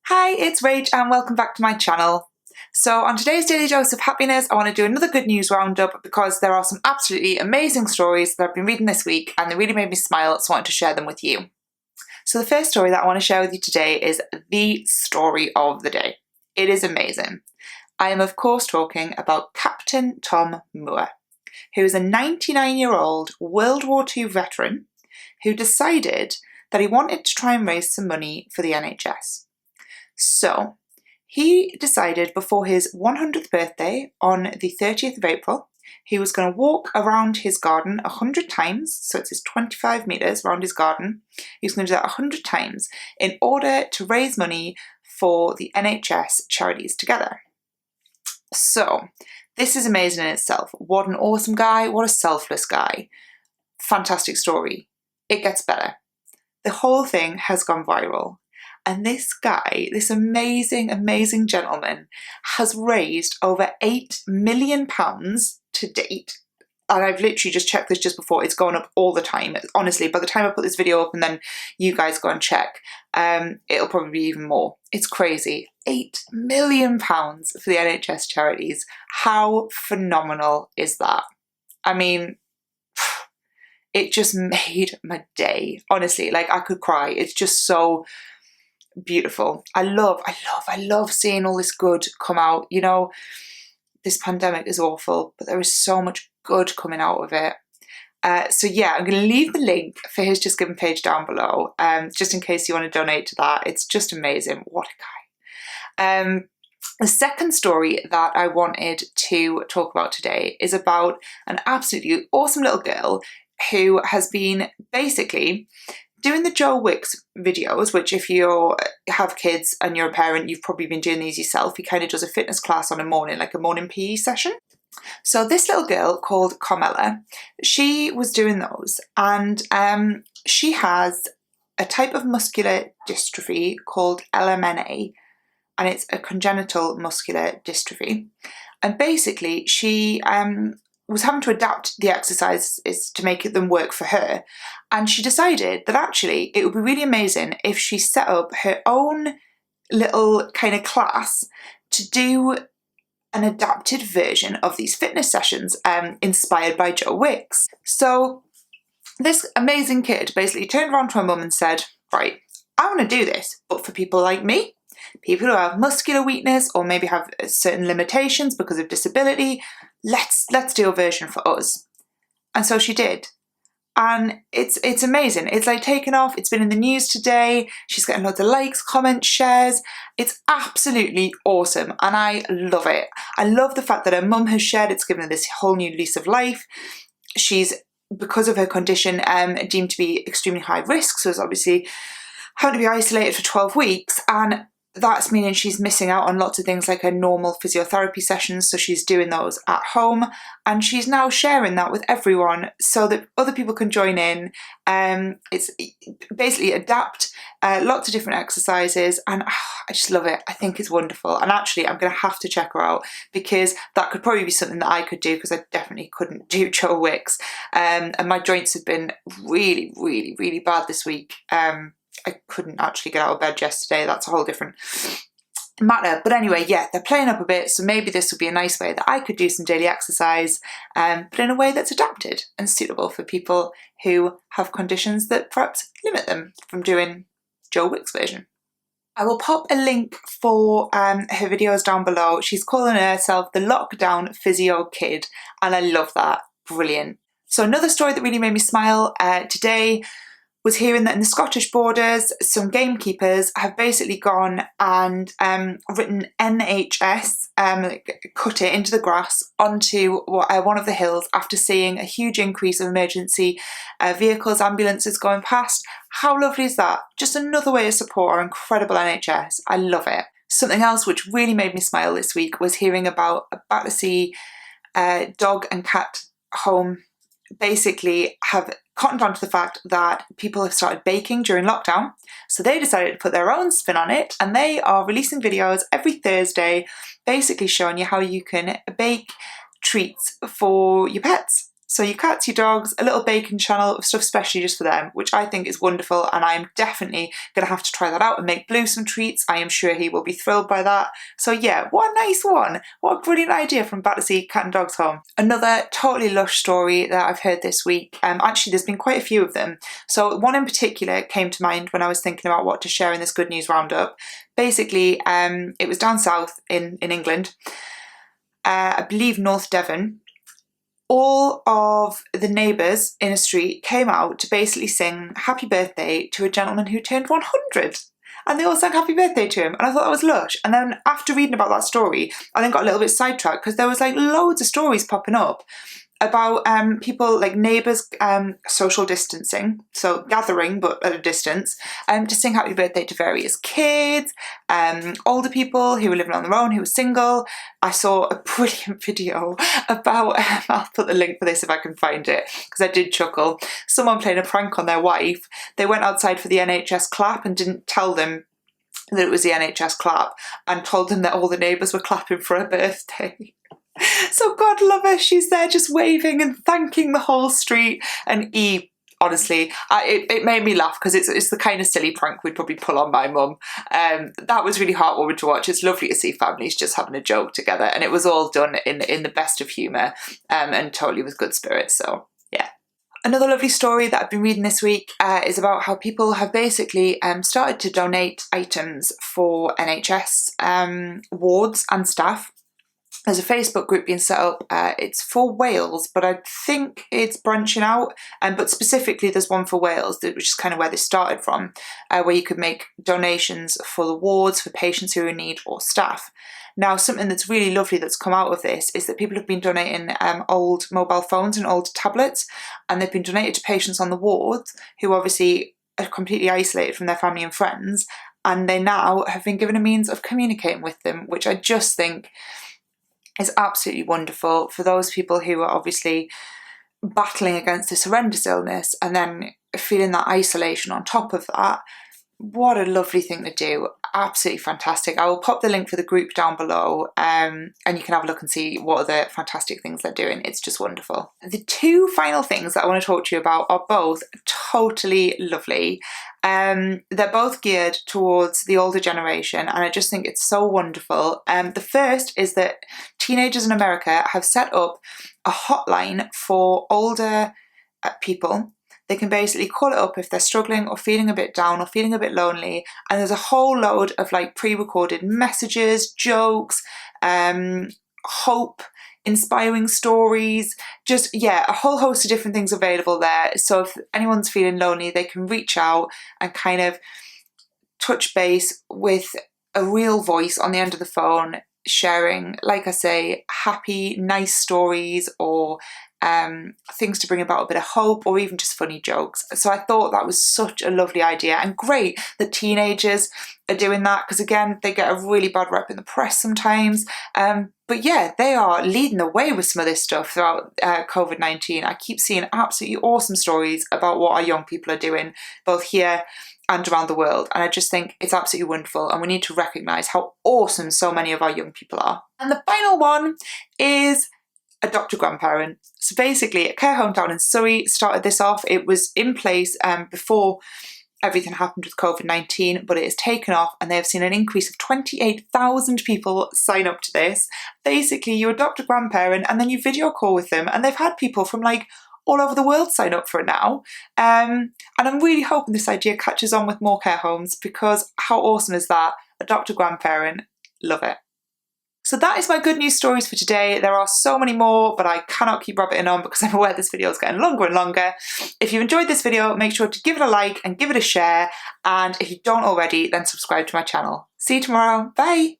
Hi, it's Rach and welcome back to my channel. So on today's Daily Dose of Happiness, I want to do another good news roundup because there are some absolutely amazing stories that I've been reading this week and they really made me smile, so I wanted to share them with you. So the first story that I want to share with you today is the story of the day. It is amazing. I am of course talking about Captain Tom Moore, who is a 99-year-old World War II veteran who decided that he wanted to try and raise some money for the NHS. So he decided before his 100th birthday on the 30th of April, he was going to walk around his garden 100 times, so it's his 25 metres around his garden. He was going to do that 100 times in order to raise money for the NHS charities together. So this is amazing in itself. What an awesome guy, what a selfless guy. Fantastic story. It gets better. The whole thing has gone viral. And this guy, this amazing, amazing gentleman, has raised over £8 million to date. And I've literally just checked this just before. It's going up all the time. Honestly, by the time I put this video up and then you guys go and check, it'll probably be even more. It's crazy. £8 million for the NHS charities. How phenomenal is that? I mean, it just made my day. Honestly, like I could cry. It's just so beautiful. I love seeing all this good come out. You know, this pandemic is awful, but there is so much good coming out of it. So yeah, I'm going to leave the link for his JustGiving page down below, just in case you want to donate to that. It's just amazing. What a guy. The second story that I wanted to talk about today is about an absolutely awesome little girl who has been basically doing the Joe Wicks videos, which if you have kids and you're a parent, you've probably been doing these yourself. He kind of does a fitness class on a morning, like a morning PE session. So this little girl called Carmela, she was doing those, and she has a type of muscular dystrophy called LMNA, and it's a congenital muscular dystrophy. And basically she was having to adapt the exercises to make them work for her. And she decided that actually it would be really amazing if she set up her own little kind of class to do an adapted version of these fitness sessions inspired by Joe Wicks. So this amazing kid basically turned around to her mum and said, right, I want to do this, but for people like me, people who have muscular weakness or maybe have certain limitations because of disability, let's do a version for us. And so she did. And it's amazing. It's like taken off. It's been in the news today. She's getting loads of likes, comments, shares. It's absolutely awesome. And I love it. I love the fact that her mum has shared. It's given her this whole new lease of life. She's, because of her condition, deemed to be extremely high risk. So it's obviously having to be isolated for 12 weeks. And that's meaning she's missing out on lots of things like her normal physiotherapy sessions, so she's doing those at home, and she's now sharing that with everyone so that other people can join in. It's basically adapt lots of different exercises, and I just love it. I think it's wonderful, and actually I'm going to have to check her out because that could probably be something that I could do, because I definitely couldn't do Joe Wicks, and my joints have been really, really, really bad this week. I couldn't actually get out of bed yesterday. That's a whole different matter. But anyway, yeah, they're playing up a bit, so maybe this would be a nice way that I could do some daily exercise, but in a way that's adapted and suitable for people who have conditions that perhaps limit them from doing Joe Wicks' version. I will pop a link for her videos down below. She's calling herself the Lockdown Physio Kid, and I love that. Brilliant. So another story that really made me smile today was hearing that in the Scottish borders, some gamekeepers have basically gone and written NHS, cut it into the grass onto one of the hills after seeing a huge increase of emergency vehicles, ambulances going past. How lovely is that? Just another way to support our incredible NHS. I love it. Something else which really made me smile this week was hearing about a Battersea dog and cat home basically have cottoned on to the fact that people have started baking during lockdown, so they decided to put their own spin on it, and they are releasing videos every Thursday basically showing you how you can bake treats for your pets. So your cats, your dogs, a little baking channel of stuff specially just for them, which I think is wonderful, and I'm definitely going to have to try that out and make Blue some treats. I am sure he will be thrilled by that. So yeah, what a nice one. What a brilliant idea from Battersea Cat and Dogs Home. Another totally lush story that I've heard this week. Actually, there's been quite a few of them. So one in particular came to mind when I was thinking about what to share in this good news roundup. Basically, it was down south in England, I believe North Devon. All of the neighbours in a street came out to basically sing happy birthday to a gentleman who turned 100. And they all sang happy birthday to him, and I thought that was lush. And then after reading about that story, I then got a little bit sidetracked because there was like loads of stories popping up about people, like neighbours, social distancing, so gathering but at a distance, to sing happy birthday to various kids, older people who were living on their own, who were single. I saw a brilliant video about, I'll put the link for this if I can find it, because I did chuckle, someone playing a prank on their wife. They went outside for the NHS Clap and didn't tell them that it was the NHS Clap, and told them that all the neighbours were clapping for her birthday. So God love her, she's there just waving and thanking the whole street. And honestly, it made me laugh because it's the kind of silly prank we'd probably pull on my mum. That was really heartwarming to watch. It's lovely to see families just having a joke together, and it was all done in the best of humour, and totally with good spirits. So yeah. Another lovely story that I've been reading this week is about how people have basically started to donate items for NHS wards and staff. There's a Facebook group being set up. It's for Wales, but I think it's branching out. But specifically, there's one for Wales, which is kind of where this started from, where you could make donations for the wards, for patients who are in need, or staff. Now, something that's really lovely that's come out of this is that people have been donating old mobile phones and old tablets, and they've been donated to patients on the wards who obviously are completely isolated from their family and friends, and they now have been given a means of communicating with them, which I just think is absolutely wonderful for those people who are obviously battling against this horrendous illness and then feeling that isolation on top of that. What a lovely thing to do. Absolutely fantastic. I will pop the link for the group down below, and you can have a look and see what other fantastic things they're doing. It's just wonderful. The two final things that I want to talk to you about are both totally lovely. They're both geared towards the older generation, and I just think it's so wonderful. The first is that teenagers in America have set up a hotline for older people. They can basically call it up if they're struggling or feeling a bit down or feeling a bit lonely, and there's a whole load of like pre-recorded messages, jokes, hope, inspiring stories, just yeah, a whole host of different things available there. So if anyone's feeling lonely, they can reach out and kind of touch base with a real voice on the end of the phone, sharing, like I say, happy, nice stories, or things to bring about a bit of hope, or even just funny jokes. So I thought that was such a lovely idea, and great that teenagers are doing that, because again, they get a really bad rep in the press sometimes. But yeah, they are leading the way with some of this stuff throughout COVID-19. I keep seeing absolutely awesome stories about what our young people are doing, both here and around the world. And I just think it's absolutely wonderful, and we need to recognise how awesome so many of our young people are. And the final one is adopt a grandparent. So basically, a care home down in Surrey started this off. It was in place before everything happened with COVID-19, but it has taken off, and they have seen an increase of 28,000 people sign up to this. Basically, you adopt a grandparent and then you video call with them, and they've had people from like all over the world sign up for it now. And I'm really hoping this idea catches on with more care homes, because how awesome is that? Adopt a grandparent. Love it. So that is my good news stories for today. There are so many more, but I cannot keep rabbiting on because I'm aware this video is getting longer and longer. If you enjoyed this video, make sure to give it a like and give it a share. And if you don't already, then subscribe to my channel. See you tomorrow. Bye.